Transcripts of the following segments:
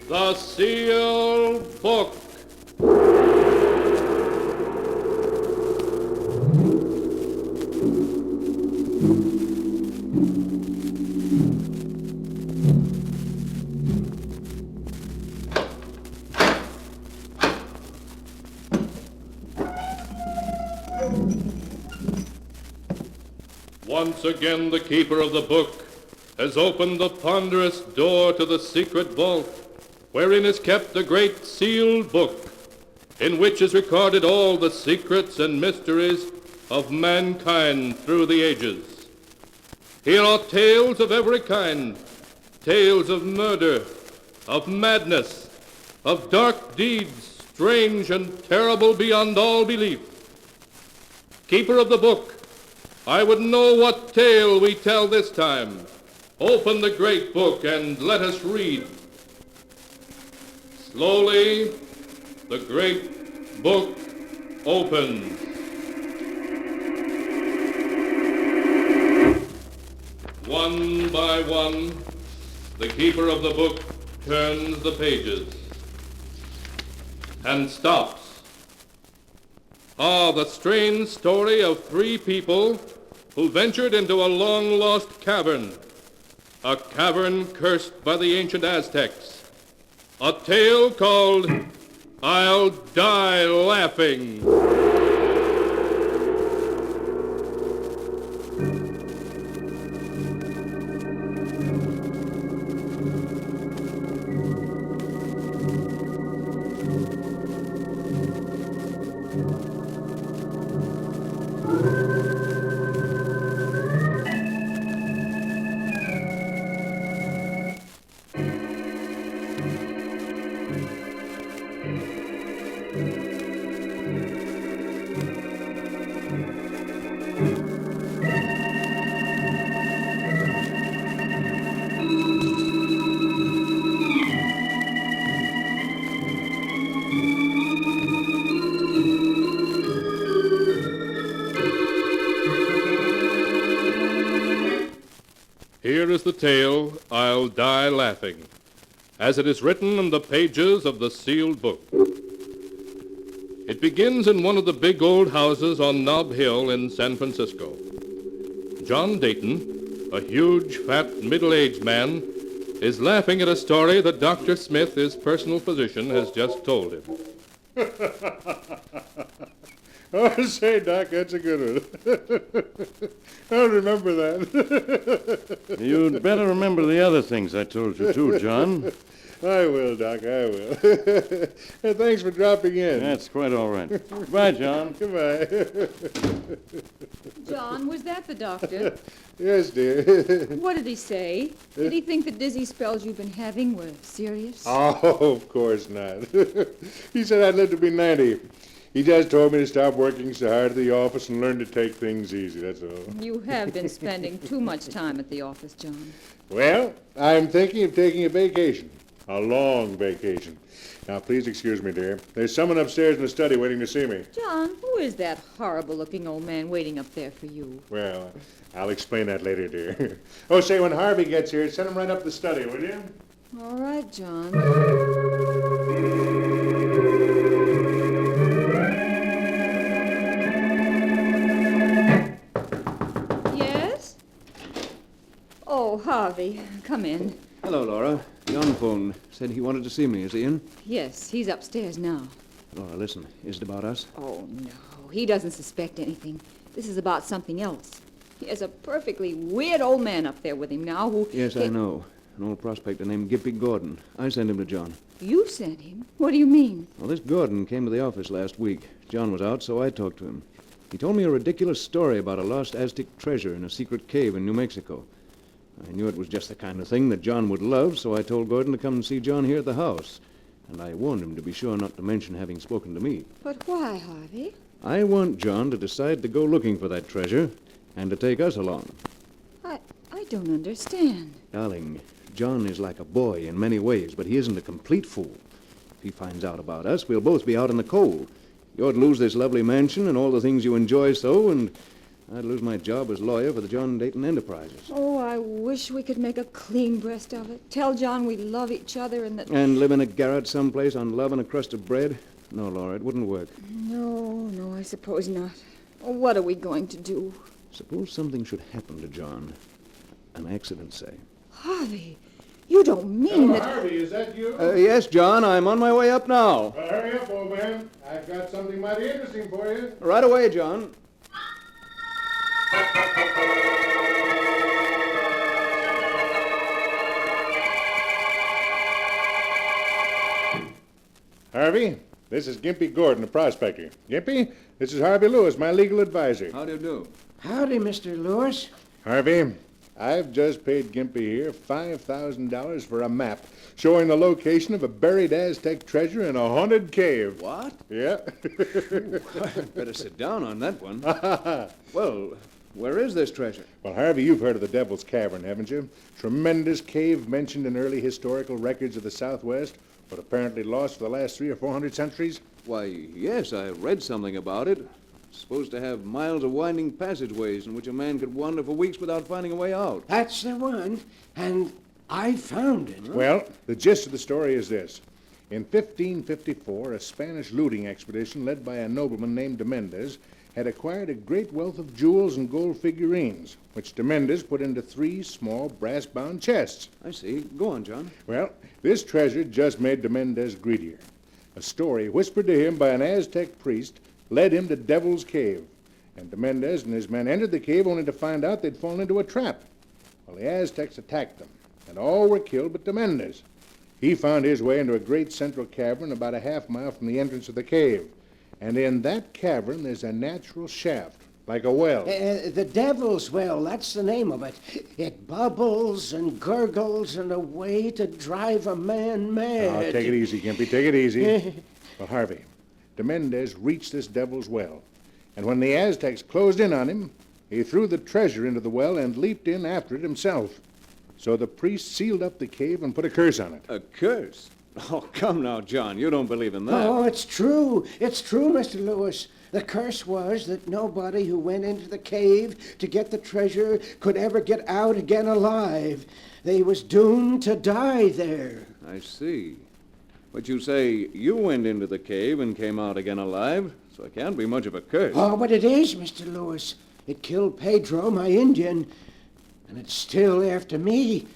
The Sealed Book. Once again, the keeper of the book has opened the ponderous door to the secret vault, wherein is kept the great sealed book, in which is recorded all the secrets and mysteries of mankind through the ages. Here are tales of every kind, tales of murder, of madness, of dark deeds, strange and terrible beyond all belief. Keeper of the book, I would know what tale we tell this time. Open the great book and let us read. Slowly, the great book opens. One by one, the keeper of the book turns the pages and stops. Ah, the strange story of three people who ventured into a long-lost cavern, a cavern cursed by the ancient Aztecs. A tale called I'll Die Laughing. Here is the tale, I'll Die Laughing, as it is written in the pages of the sealed book. It begins in one of the big old houses on Nob Hill in San Francisco. John Dayton, a huge, fat, middle-aged man, is laughing at a story that Dr. Smith, his personal physician, has just told him. Oh, say, Doc, that's a good one. I'll remember that. You'd better remember the other things I told you, too, John. I will, Doc, I will. Hey, thanks for dropping in. That's quite all right. Goodbye, John. Goodbye. John, was that the doctor? Yes, dear. What did he say? Did he think the dizzy spells you've been having were serious? Oh, of course not. He said I'd live to be 90. He just told me to stop working so hard at the office and learn to take things easy, that's all. You have been spending too much time at the office, John. Well, I'm thinking of taking a vacation. A long vacation. Now, please excuse me, dear. There's someone upstairs in the study waiting to see me. John, who is that horrible-looking old man waiting up there for you? Well, I'll explain that later, dear. Oh, say, when Harvey gets here, send him right up the study, will you? All right, John. Yes? Oh, Harvey, come in. Hello, Laura. John phoned. Said he wanted to see me. Is he in? Yes, he's upstairs now. Laura, listen. Is it about us? Oh, no. He doesn't suspect anything. This is about something else. He has a perfectly weird old man up there with him now who... Yes, I know. An old prospector named Gippy Gordon. I sent him to John. You sent him? What do you mean? Well, this Gordon came to the office last week. John was out, so I talked to him. He told me a ridiculous story about a lost Aztec treasure in a secret cave in New Mexico. I knew it was just the kind of thing that John would love, so I told Gordon to come and see John here at the house. And I warned him to be sure not to mention having spoken to me. But why, Harvey? I want John to decide to go looking for that treasure and to take us along. I don't understand. Darling, John is like a boy in many ways, but he isn't a complete fool. If he finds out about us, we'll both be out in the cold. You're to lose this lovely mansion and all the things you enjoy so, and I'd lose my job as lawyer for the John Dayton Enterprises. Oh, I wish we could make a clean breast of it. Tell John we love each other and that... And live in a garret someplace on love and a crust of bread? No, Laura, it wouldn't work. No, I suppose not. Oh, what are we going to do? Suppose something should happen to John. An accident, say. Harvey, you don't mean that... Harvey, is that you? Yes, John, I'm on my way up now. Well, hurry up, old man. I've got something mighty interesting for you. Right away, John. Harvey, this is Gimpy Gordon, the prospector. Gimpy, this is Harvey Lewis, my legal advisor. How do you do? Howdy, Mr. Lewis. Harvey, I've just paid Gimpy here $5,000 for a map showing the location of a buried Aztec treasure in a haunted cave. What? Yeah. Better sit down on that one. Well, where is this treasure? Well, Harvey, you've heard of the Devil's Cavern, haven't you? Tremendous cave mentioned in early historical records of the Southwest, but apparently lost for the last 300 or 400 centuries. Why, yes, I read something about it. It's supposed to have miles of winding passageways in which a man could wander for weeks without finding a way out. That's the one. And I found it. Well, the gist of the story is this. In 1554, a Spanish looting expedition led by a nobleman named de Mendez had acquired a great wealth of jewels and gold figurines, which de Mendez put into 3 small brass-bound chests. I see. Go on, John. Well, this treasure just made de Mendez greedier. A story whispered to him by an Aztec priest led him to Devil's Cave, and de Mendez and his men entered the cave only to find out they'd fallen into a trap. Well, the Aztecs attacked them, and all were killed but de Mendez. He found his way into a great central cavern about a half-mile from the entrance of the cave. And in that cavern, there's a natural shaft, like a well. The Devil's Well, that's the name of it. It bubbles and gurgles in a way to drive a man mad. Oh, take it easy, Gimpy, take it easy. Well, Harvey, de Mendez reached this Devil's Well, and when the Aztecs closed in on him, he threw the treasure into the well and leaped in after it himself. So the priest sealed up the cave and put a curse on it. A curse? Oh, come now, John. You don't believe in that. Oh, it's true. It's true, Mr. Lewis. The curse was that nobody who went into the cave to get the treasure could ever get out again alive. They was doomed to die there. I see. But you say you went into the cave and came out again alive, so it can't be much of a curse. Oh, but it is, Mr. Lewis. It killed Pedro, my Indian, and it's still after me.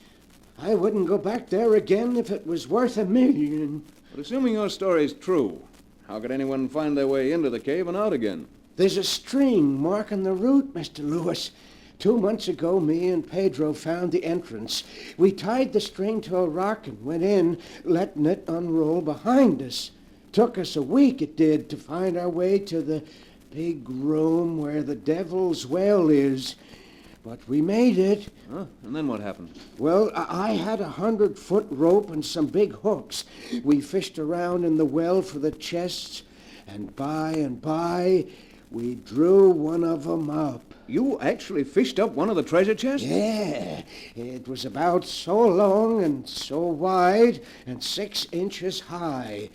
I wouldn't go back there again if it was worth $1 million. But assuming your story's true, how could anyone find their way into the cave and out again? There's a string marking the route, Mr. Lewis. 2 months ago, me and Pedro found the entrance. We tied the string to a rock and went in, letting it unroll behind us. Took us a week, it did, to find our way to the big room where the Devil's Well is. But we made it. Huh? And then what happened? Well, I had a 100-foot rope and some big hooks. We fished around in the well for the chests, and by, we drew one of them up. You actually fished up one of the treasure chests? Yeah, it was about so long and so wide and 6 inches high.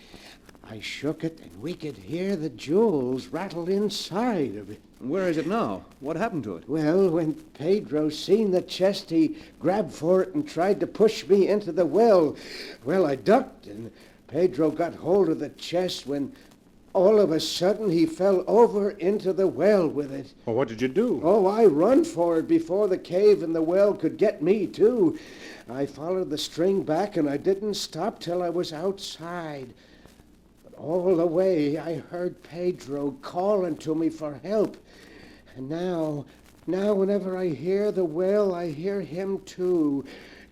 I shook it, and we could hear the jewels rattle inside of it. Where is it now? What happened to it? Well, when Pedro seen the chest, he grabbed for it and tried to push me into the well. Well, I ducked, and Pedro got hold of the chest when all of a sudden he fell over into the well with it. Well, what did you do? Oh, I run for it before the cave and the well could get me, too. I followed the string back, and I didn't stop till I was outside. All the way, I heard Pedro calling to me for help. And now whenever I hear the well, I hear him too,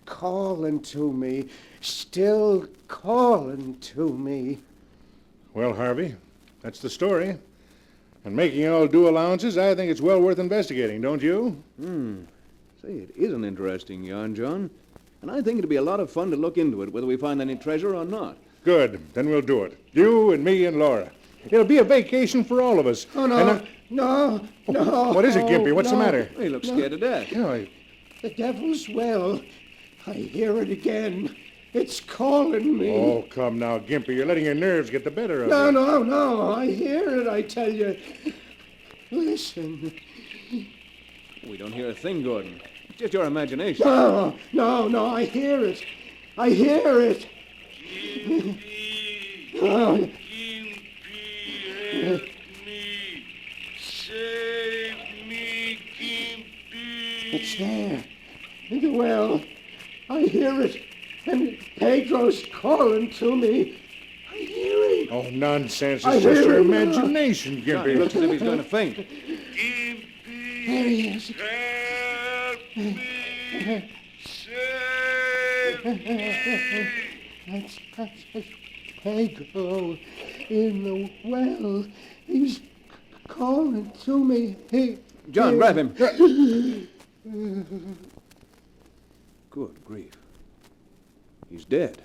calling to me, still calling to me. Well, Harvey, that's the story. And making all due allowances, I think it's well worth investigating, don't you? Say, it is an interesting yarn, John. And I think it'd be a lot of fun to look into it, whether we find any treasure or not. Good. Then we'll do it. You and me and Laura. It'll be a vacation for all of us. Oh, no, no. What is it, Gimpy? What's the matter? He looks scared to death. The Devil's Well. I hear it again. It's calling me. Oh, come now, Gimpy. You're letting your nerves get the better of you. No. I hear it, I tell you. Listen. We don't hear a thing, Gordon. It's just your imagination. No, I hear it. I hear it. Oh, Help me! Save me, Gimpy! it's there. In the well. I hear it. And Pedro's calling to me. I hear him. Oh, nonsense. I It's just hear your him. imagination, John, he Gimpy. looks as if he's going to faint. Gimpy! There he is. Help me! Save me! That's Pedro in the well. He's calling to me. John, grab him. Good grief. He's dead.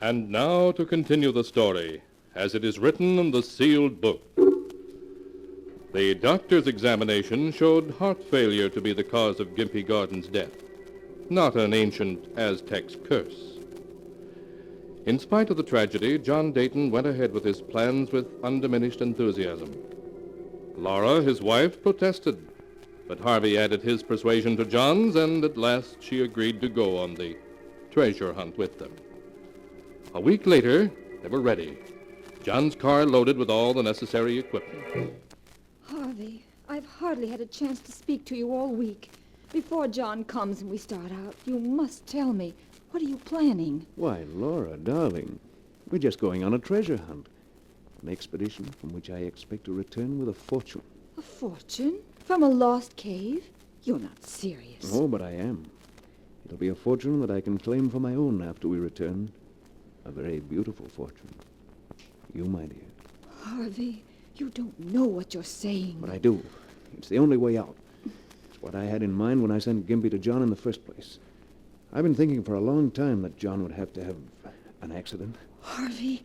And now to continue the story, as it is written in the sealed book. The doctor's examination showed heart failure to be the cause of Gimpy Gordon's death, not an ancient Aztec's curse. In spite of the tragedy, John Dayton went ahead with his plans with undiminished enthusiasm. Laura, his wife, protested, but Harvey added his persuasion to John's, and at last she agreed to go on the treasure hunt with them. A week later, they were ready. John's car loaded with all the necessary equipment. Harvey, I've hardly had a chance to speak to you all week. Before John comes and we start out, you must tell me, what are you planning? Why, Laura, darling, we're just going on a treasure hunt. An expedition from which I expect to return with a fortune. A fortune? From a lost cave? You're not serious. Oh, but I am. It'll be a fortune that I can claim for my own after we return. A very beautiful fortune. You, my dear. Harvey, you don't know what you're saying. But I do. It's the only way out. It's what I had in mind when I sent Gimpy to John in the first place. I've been thinking for a long time that John would have to have an accident. Harvey,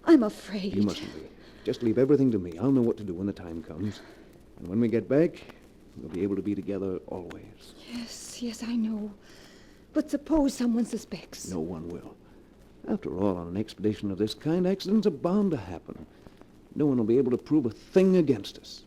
I'm afraid. You mustn't be. Just leave everything to me. I'll know what to do when the time comes. And when we get back, we'll be able to be together always. Yes, I know. But suppose someone suspects. No one will. After all, on an expedition of this kind, accidents are bound to happen. No one will be able to prove a thing against us.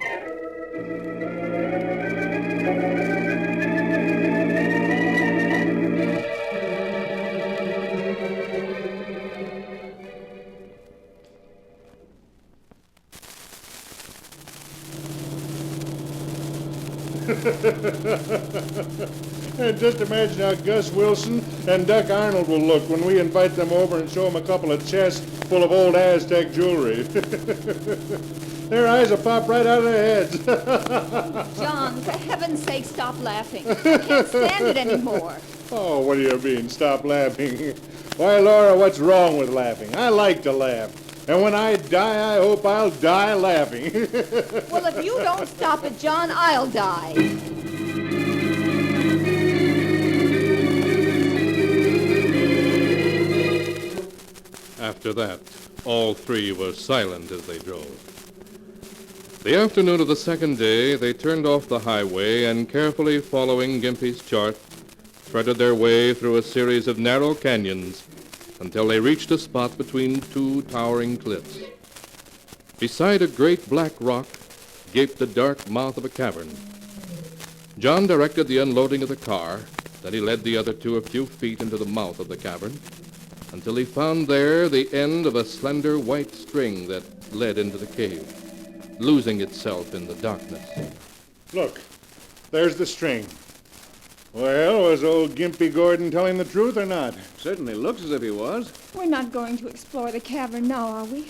And just imagine how Gus Wilson and Duck Arnold will look when we invite them over and show them a couple of chests full of old Aztec jewelry. Their eyes will pop right out of their heads. John, for heaven's sake, stop laughing. I can't stand it anymore. Oh, what do you mean, stop laughing? Why, Laura, what's wrong with laughing? I like to laugh. And when I die, I hope I'll die laughing. Well, if you don't stop it, John, I'll die. After that, all three were silent as they drove. The afternoon of the second day, they turned off the highway and, carefully following Gimpy's chart, threaded their way through a series of narrow canyons until they reached a spot between two towering cliffs. Beside a great black rock gaped the dark mouth of a cavern. John directed the unloading of the car, then he led the other two a few feet into the mouth of the cavern until he found there the end of a slender white string that led into the cave, losing itself in the darkness. Look, there's the string. Well, was old Gimpy Gordon telling the truth or not? Certainly looks as if he was. We're not going to explore the cavern now, are we?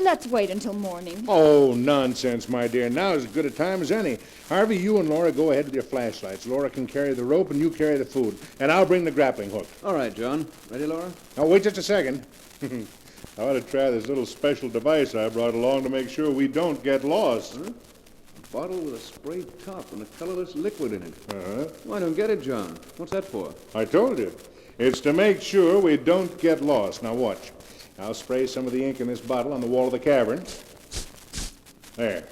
Let's wait until morning. Oh, nonsense, my dear. Now's as good a time as any. Harvey, you and Laura go ahead with your flashlights. Laura can carry the rope and you carry the food. And I'll bring the grappling hook. All right, John. Ready, Laura? Now, wait just a second. I ought to try this little special device I brought along to make sure we don't get lost. Huh? A bottle with a sprayed top and a colorless liquid in it. Uh-huh. Well, I don't get it, John. What's that for? I told you. It's to make sure we don't get lost. Now, watch. I'll spray some of the ink in this bottle on the wall of the cavern. There.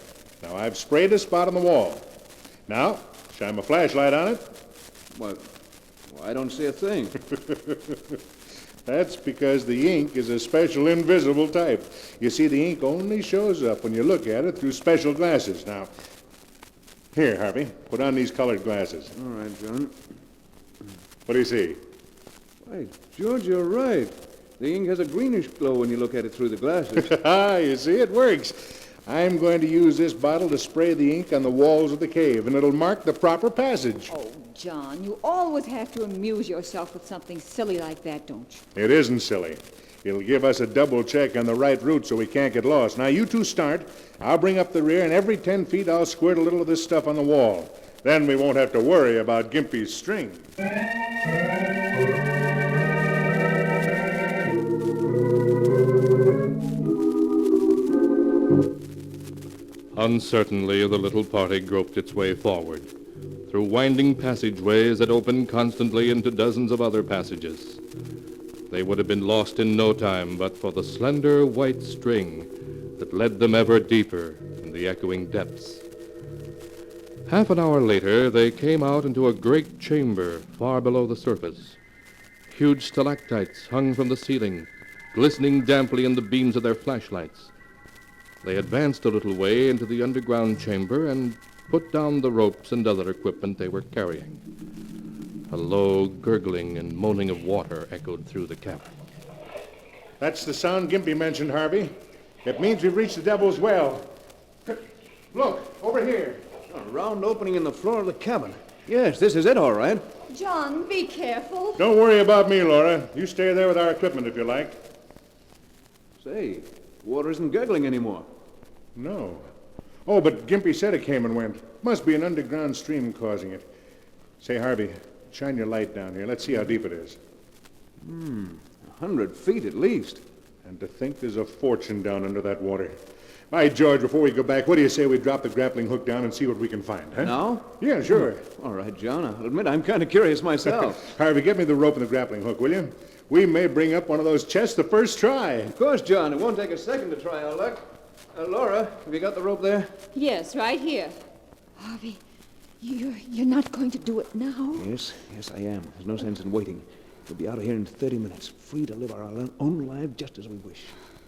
Now, I've sprayed a spot on the wall. Now, shine my flashlight on it. Well, I don't see a thing. That's because the ink is a special invisible type. You see, the ink only shows up when you look at it through special glasses. Now, here, Harvey, put on these colored glasses. All right, John. What do you see? Why, George, you're right. The ink has a greenish glow when you look at it through the glasses. Ah, you see, it works. I'm going to use this bottle to spray the ink on the walls of the cave, and it'll mark the proper passage. Oh, John, you always have to amuse yourself with something silly like that, don't you? It isn't silly. It'll give us a double check on the right route so we can't get lost. Now, you two start. I'll bring up the rear, and every 10 feet I'll squirt a little of this stuff on the wall. Then we won't have to worry about Gimpy's string. Uncertainly, the little party groped its way forward, through winding passageways that opened constantly into dozens of other passages. They would have been lost in no time but for the slender white string that led them ever deeper in the echoing depths. Half an hour later, they came out into a great chamber far below the surface. Huge stalactites hung from the ceiling, glistening damply in the beams of their flashlights. They advanced a little way into the underground chamber and put down the ropes and other equipment they were carrying. A low gurgling and moaning of water echoed through the cavern. That's the sound Gimpy mentioned, Harvey. It means we've reached the Devil's Well. Look, over here. A round opening in the floor of the cabin. Yes, this is it, all right. John, be careful. Don't worry about me, Laura. You stay there with our equipment if you like. Say, water isn't gurgling anymore. No. Oh, but Gimpy said it came and went. Must be an underground stream causing it. Say, Harvey, shine your light down here. Let's see how deep it is. 100 feet at least. And to think there's a fortune down under that water. By George, before we go back, what do you say we drop the grappling hook down and see what we can find, huh? Now? Yeah, sure. All right, John. I'll admit I'm kind of curious myself. Harvey, get me the rope and the grappling hook, will you? We may bring up one of those chests the first try. Of course, John. It won't take a second to try our luck. Laura, have you got the rope there? Yes, right here. Harvey, you're not going to do it now? Yes, I am. There's no sense in waiting. We'll be out of here in 30 minutes, free to live our own lives just as we wish.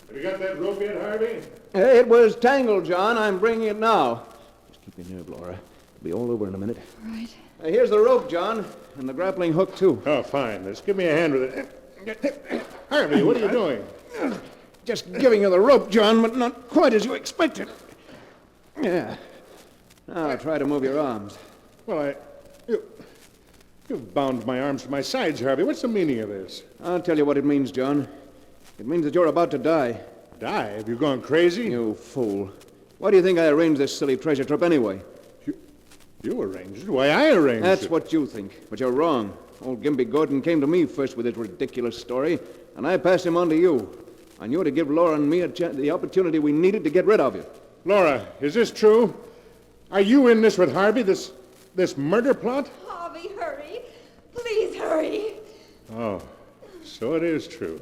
Have you got that rope yet, Harvey? It was tangled, John. I'm bringing it now. Just keep your nerve, Laura. It'll be all over in a minute. Right. Here's the rope, John, and the grappling hook, too. Oh, fine. Just give me a hand with it. Harvey, what are you doing? Just giving you the rope, John, but not quite as you expected. Yeah. Now try to move your arms. Well, you've bound my arms to my sides, Harvey. What's the meaning of this? I'll tell you what it means, John. It means that you're about to die. Die? Have you gone crazy? You fool. Why do you think I arranged this silly treasure trip anyway? You arranged it? Why, I arranged it. That's what you think, but you're wrong. Old Gimpy Gordon came to me first with his ridiculous story, and I passed him on to you. I knew it to give Laura and me the opportunity we needed to get rid of you. Laura, is this true? Are you in this with Harvey, this murder plot? Harvey, hurry. Please hurry. Oh, so it is true.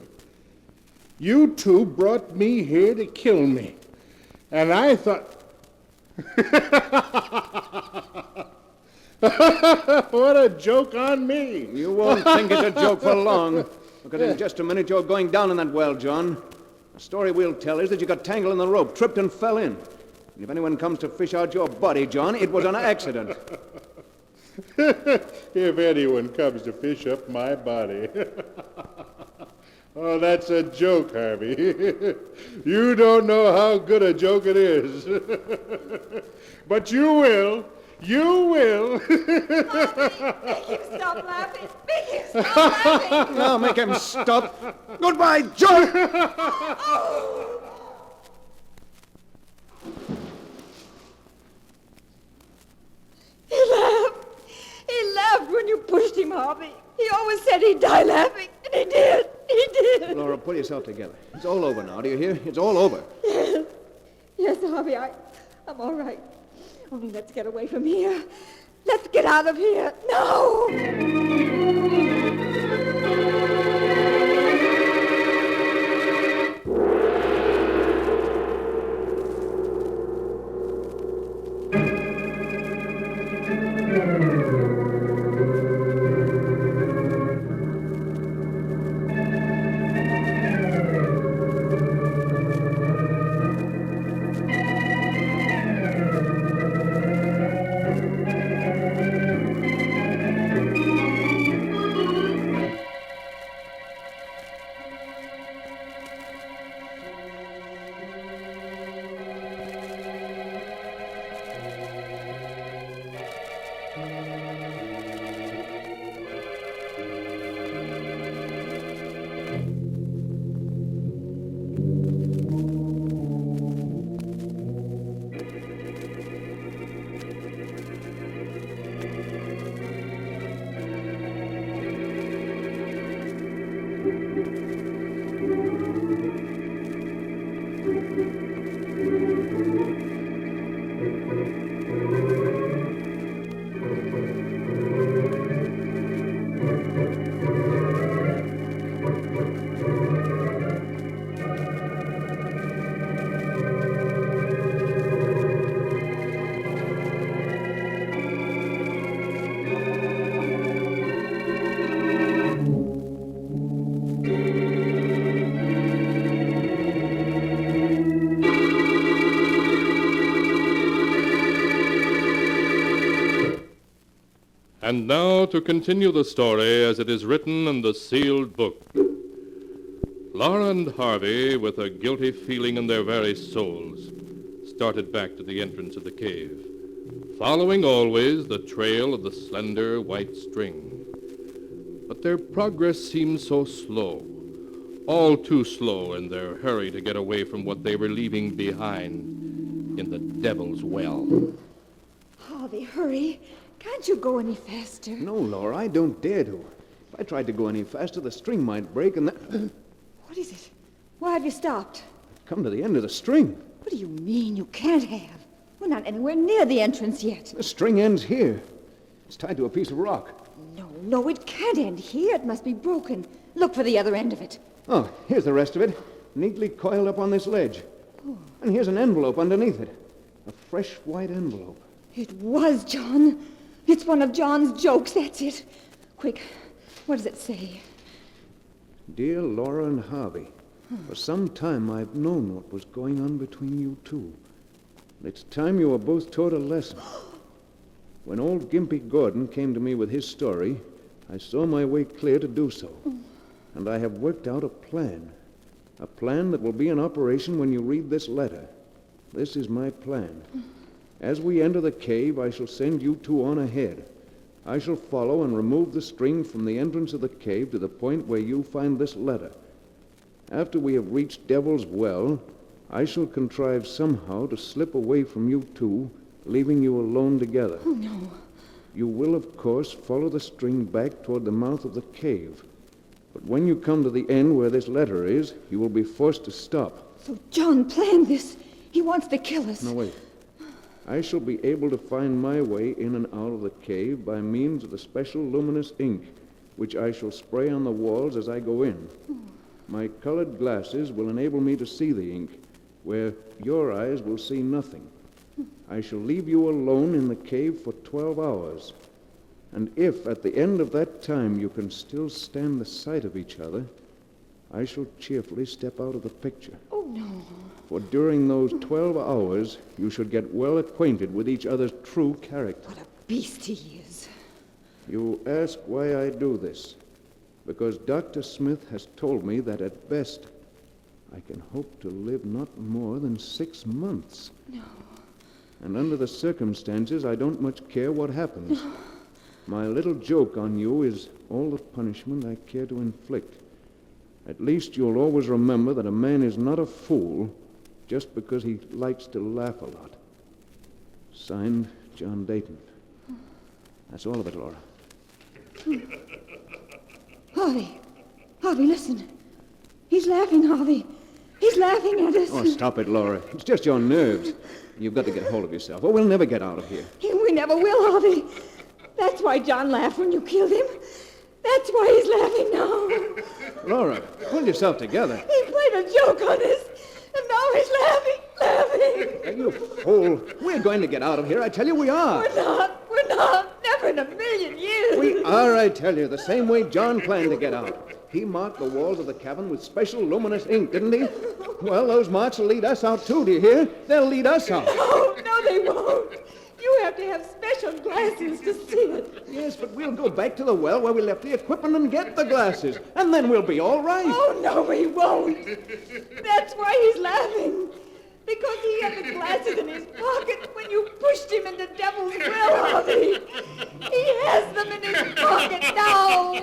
You two brought me here to kill me. And I thought... What a joke on me. You won't think it's a joke for long. Because in just a minute you're going down in that well, John. The story we'll tell is that you got tangled in the rope, tripped and fell in. And if anyone comes to fish out your body, John, it was an accident. If anyone comes to fish up my body. Oh, that's a joke, Harvey. You don't know how good a joke it is. But you will. You will. Make him stop laughing. Make him stop laughing. Now make him stop. Goodbye, John! He laughed. He laughed when you pushed him, Harvey. He always said he'd die laughing, and he did. He did. Laura, pull yourself together. It's all over now, do you hear? It's all over. Yes. Yes, Harvey, I'm all right. Only let's get away from here. Let's get out of here. No! And now to continue the story as it is written in the sealed book. Laura and Harvey, with a guilty feeling in their very souls, started back to the entrance of the cave, following always the trail of the slender white string. But their progress seemed so slow, all too slow in their hurry to get away from what they were leaving behind in the Devil's Well. Harvey, hurry. Can't you go any faster? No, Laura, I don't dare to. If I tried to go any faster, the string might break and then... What is it? Why have you stopped? Come to the end of the string. What do you mean you can't have? We're not anywhere near the entrance yet. The string ends here. It's tied to a piece of rock. No, it can't end here. It must be broken. Look for the other end of it. Oh, here's the rest of it, neatly coiled up on this ledge. Oh. And here's an envelope underneath it. A fresh white envelope. It was John. It's one of John's jokes, that's it. Quick, what does it say? Dear Laura and Harvey, for some time I've known what was going on between you two. It's time you were both taught a lesson. When old Gimpy Gordon came to me with his story, I saw my way clear to do so. And I have worked out a plan that will be in operation when you read this letter. This is my plan. As we enter the cave, I shall send you two on ahead. I shall follow and remove the string from the entrance of the cave to the point where you find this letter. After we have reached Devil's Well, I shall contrive somehow to slip away from you two, leaving you alone together. Oh, no. You will, of course, follow the string back toward the mouth of the cave. But when you come to the end where this letter is, you will be forced to stop. So John planned this. He wants to kill us. No, wait. I shall be able to find my way in and out of the cave by means of the special luminous ink, which I shall spray on the walls as I go in. My colored glasses will enable me to see the ink, where your eyes will see nothing. I shall leave you alone in the cave for 12 hours. And if, at the end of that time, you can still stand the sight of each other, I shall cheerfully step out of the picture. Oh, no. For during those 12 hours, you should get well acquainted with each other's true character. What a beast he is. You ask why I do this. Because Dr. Smith has told me that at best, I can hope to live not more than 6 months. No. And under the circumstances, I don't much care what happens. My little joke on you is all the punishment I care to inflict. At least you'll always remember that a man is not a fool just because he likes to laugh a lot. Signed, John Dayton. That's all of it, Laura. Harvey, listen. He's laughing, Harvey. He's laughing at us. Oh, stop it, Laura. It's just your nerves. You've got to get hold of yourself, or we'll never get out of here. We never will, Harvey. That's why John laughed when you killed him. That's why he's laughing now. Laura, pull yourself together. He played a joke on us, and now he's laughing. Are you fool? We're going to get out of here. I tell you we are. We're not. Never in a million years. We are, I tell you, the same way John planned to get out. He marked the walls of the cabin with special luminous ink, didn't he? Well, those marks will lead us out, too, do you hear? They'll lead us out. No, they won't. You have to have special glasses to see it. Yes, but we'll go back to the well where we left the equipment and get the glasses, and then we'll be all right. Oh, no, we won't. That's why he's laughing. Because he had the glasses in his pocket when you pushed him into Devil's Well, Harvey. He has them in his pocket now.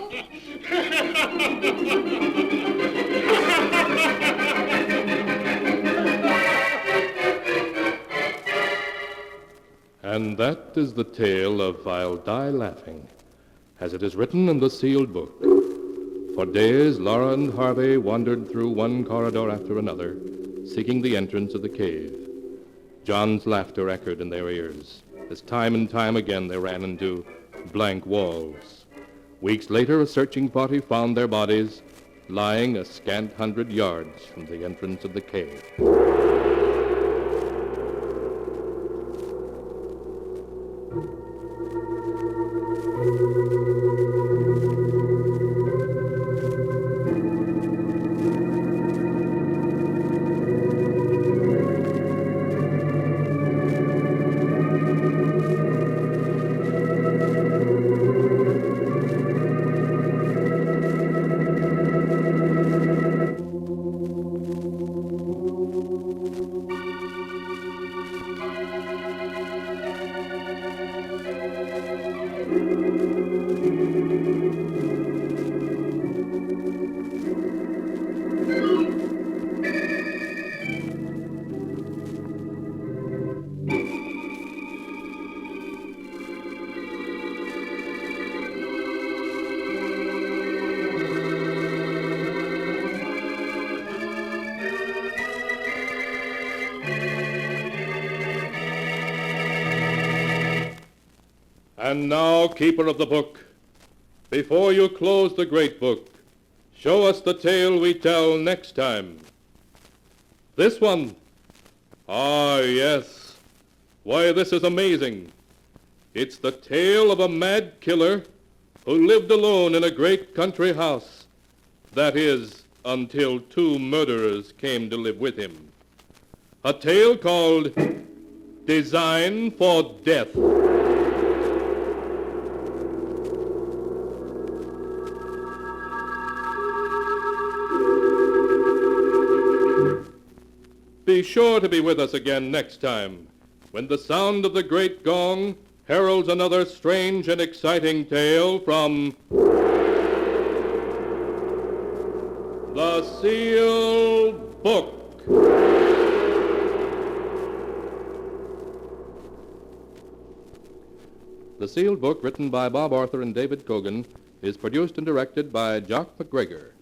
And that is the tale of I'll Die Laughing, as it is written in the sealed book. For days, Laura and Harvey wandered through one corridor after another, seeking the entrance of the cave. John's laughter echoed in their ears, as time and time again they ran into blank walls. Weeks later, a searching party found their bodies lying a scant 100 yards from the entrance of the cave. And now, keeper of the book, before you close the great book, show us the tale we tell next time. This one. Ah, yes. Why, this is amazing. It's the tale of a mad killer who lived alone in a great country house. That is, until 2 murderers came to live with him. A tale called Design for Death. Be sure to be with us again next time, when the sound of the great gong heralds another strange and exciting tale from the Sealed Book. The Sealed Book, written by Bob Arthur and David Cogan, is produced and directed by Jock MacGregor.